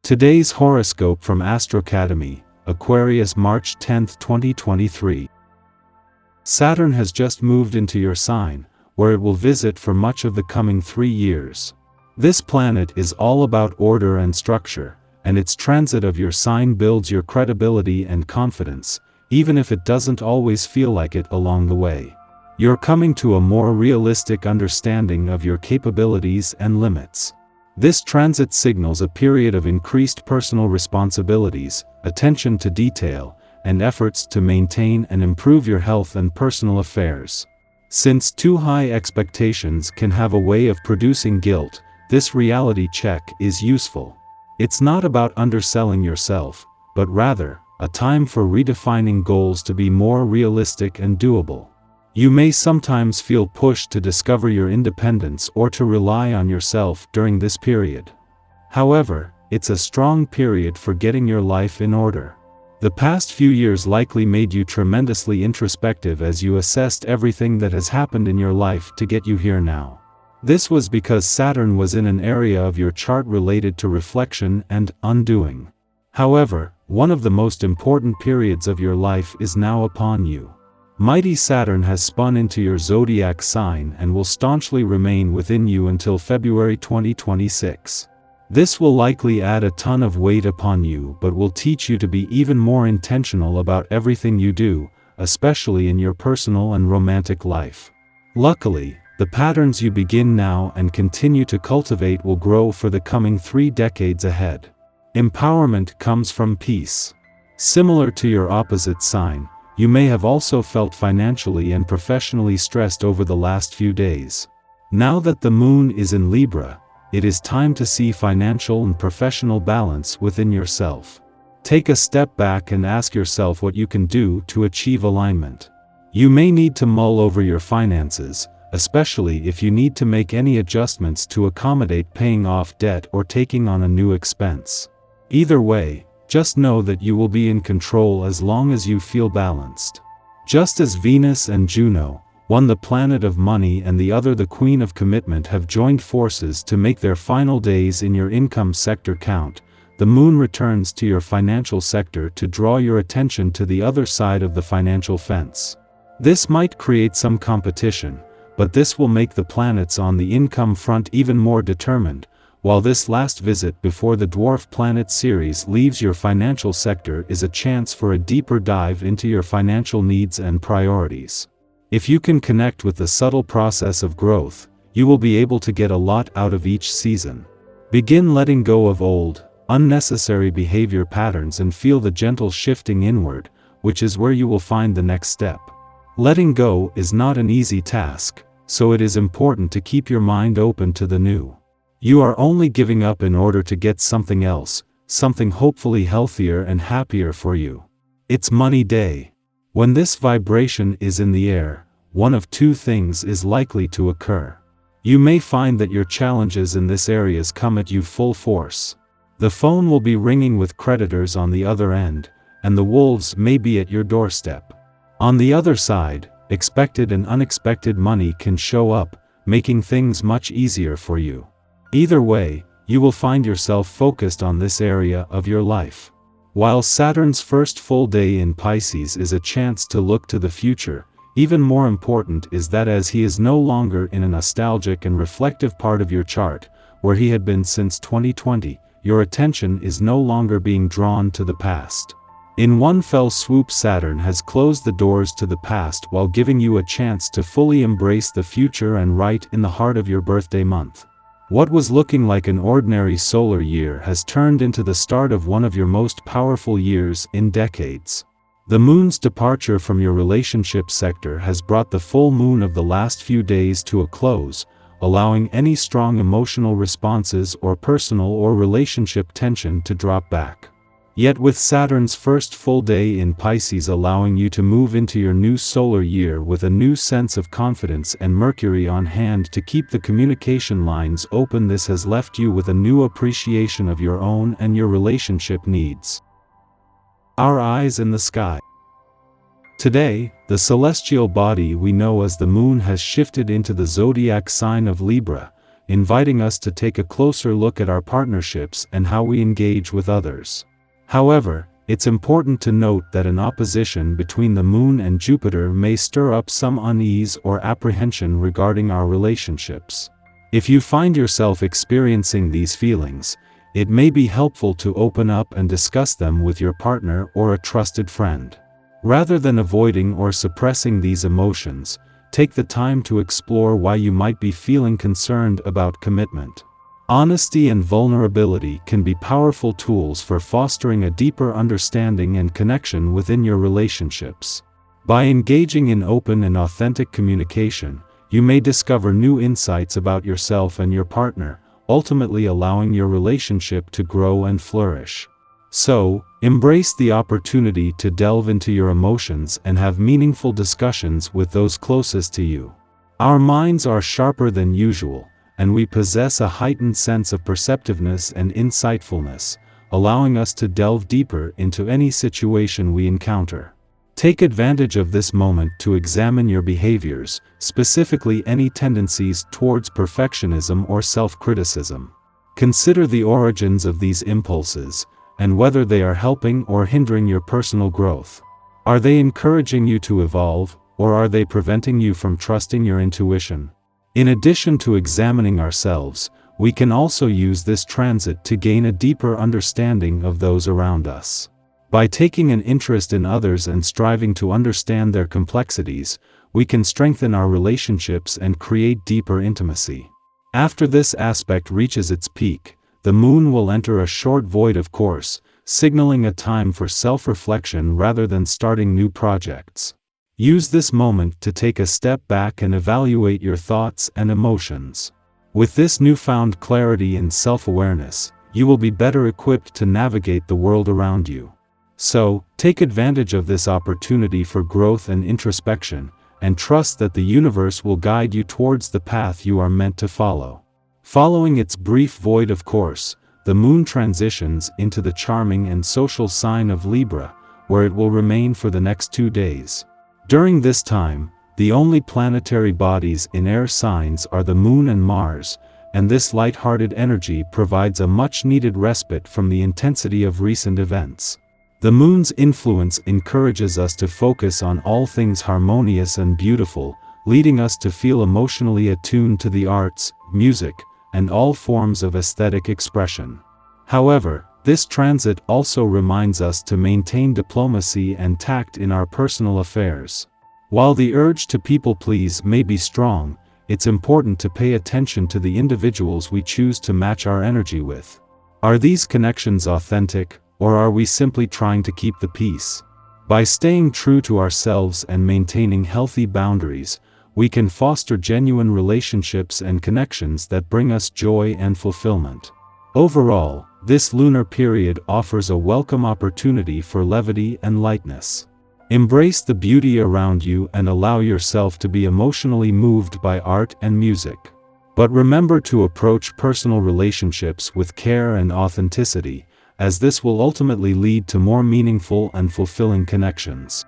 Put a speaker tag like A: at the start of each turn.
A: Today's horoscope from Astrocademy, Aquarius March 10, 2023. Saturn has just moved into your sign, where it will visit for much of the coming 3 years. This planet is all about order and structure, and its transit of your sign builds your credibility and confidence, even if it doesn't always feel like it along the way. You're coming to a more realistic understanding of your capabilities and limits. This transit signals a period of increased personal responsibilities, attention to detail, and efforts to maintain and improve your health and personal affairs. Since too high expectations can have a way of producing guilt, this reality check is useful. It's not about underselling yourself, but rather, a time for redefining goals to be more realistic and doable. You may sometimes feel pushed to discover your independence or to rely on yourself during this period. However, it's a strong period for getting your life in order. The past few years likely made you tremendously introspective as you assessed everything that has happened in your life to get you here now. This was because Saturn was in an area of your chart related to reflection and undoing. However, one of the most important periods of your life is now upon you. Mighty Saturn has spun into your zodiac sign and will staunchly remain within you until February 2026. This will likely add a ton of weight upon you but will teach you to be even more intentional about everything you do, especially in your personal and romantic life. Luckily, the patterns you begin now and continue to cultivate will grow for the coming 3 decades ahead. Empowerment comes from peace. Similar to your opposite sign, you may have also felt financially and professionally stressed over the last few days. Now that the moon is in Libra, it is time to see financial and professional balance within yourself. Take a step back and ask yourself what you can do to achieve alignment. You may need to mull over your finances, especially if you need to make any adjustments to accommodate paying off debt or taking on a new expense. Either way, just know that you will be in control as long as you feel balanced. Just as Venus and Juno, one the planet of money and the other the queen of commitment, have joined forces to make their final days in your income sector count, the moon returns to your financial sector to draw your attention to the other side of the financial fence. This might create some competition, but this will make the planets on the income front even more determined, while this last visit before the dwarf planet Ceres leaves your financial sector is a chance for a deeper dive into your financial needs and priorities. If you can connect with the subtle process of growth, you will be able to get a lot out of each season. Begin letting go of old, unnecessary behavior patterns and feel the gentle shifting inward, which is where you will find the next step. Letting go is not an easy task, so it is important to keep your mind open to the new. You are only giving up in order to get something else, something hopefully healthier and happier for you. It's money day. When this vibration is in the air, one of 2 things is likely to occur. You may find that your challenges in this area come at you full force. The phone will be ringing with creditors on the other end, and the wolves may be at your doorstep. On the other side, expected and unexpected money can show up, making things much easier for you. Either way, you will find yourself focused on this area of your life. While Saturn's first full day in Pisces is a chance to look to the future, even more important is that as he is no longer in a nostalgic and reflective part of your chart, where he had been since 2020, your attention is no longer being drawn to the past. In one fell swoop, Saturn has closed the doors to the past while giving you a chance to fully embrace the future and right in the heart of your birthday month. What was looking like an ordinary solar year has turned into the start of one of your most powerful years in decades. The moon's departure from your relationship sector has brought the full moon of the last few days to a close, allowing any strong emotional responses or personal or relationship tension to drop back. Yet with Saturn's first full day in Pisces allowing you to move into your new solar year with a new sense of confidence and Mercury on hand to keep the communication lines open, this has left you with a new appreciation of your own and your relationship needs. Our eyes in the sky. Today, the celestial body we know as the moon has shifted into the zodiac sign of Libra, inviting us to take a closer look at our partnerships and how we engage with others. However, it's important to note that an opposition between the Moon and Jupiter may stir up some unease or apprehension regarding our relationships. If you find yourself experiencing these feelings, it may be helpful to open up and discuss them with your partner or a trusted friend. Rather than avoiding or suppressing these emotions, take the time to explore why you might be feeling concerned about commitment. Honesty and vulnerability can be powerful tools for fostering a deeper understanding and connection within your relationships. By engaging in open and authentic communication, you may discover new insights about yourself and your partner, ultimately allowing your relationship to grow and flourish. So, embrace the opportunity to delve into your emotions and have meaningful discussions with those closest to you. Our minds are sharper than usual, and we possess a heightened sense of perceptiveness and insightfulness, allowing us to delve deeper into any situation we encounter. Take advantage of this moment to examine your behaviors, specifically any tendencies towards perfectionism or self-criticism. Consider the origins of these impulses, and whether they are helping or hindering your personal growth. Are they encouraging you to evolve, or are they preventing you from trusting your intuition? In addition to examining ourselves, we can also use this transit to gain a deeper understanding of those around us. By taking an interest in others and striving to understand their complexities, we can strengthen our relationships and create deeper intimacy. After this aspect reaches its peak, the Moon will enter a short void of course, signaling a time for self-reflection rather than starting new projects. Use this moment to take a step back and evaluate your thoughts and emotions. With this newfound clarity and self-awareness, you will be better equipped to navigate the world around you. So, take advantage of this opportunity for growth and introspection, and trust that the universe will guide you towards the path you are meant to follow. Following its brief void of course, the Moon transitions into the charming and social sign of Libra, where it will remain for the next 2 days. During this time, the only planetary bodies in air signs are the Moon and Mars, and this light-hearted energy provides a much-needed respite from the intensity of recent events. The Moon's influence encourages us to focus on all things harmonious and beautiful, leading us to feel emotionally attuned to the arts, music, and all forms of aesthetic expression. However, this transit also reminds us to maintain diplomacy and tact in our personal affairs. While the urge to people-please may be strong, it's important to pay attention to the individuals we choose to match our energy with. Are these connections authentic, or are we simply trying to keep the peace? By staying true to ourselves and maintaining healthy boundaries, we can foster genuine relationships and connections that bring us joy and fulfillment. Overall, this lunar period offers a welcome opportunity for levity and lightness. Embrace the beauty around you and allow yourself to be emotionally moved by art and music. But remember to approach personal relationships with care and authenticity, as this will ultimately lead to more meaningful and fulfilling connections.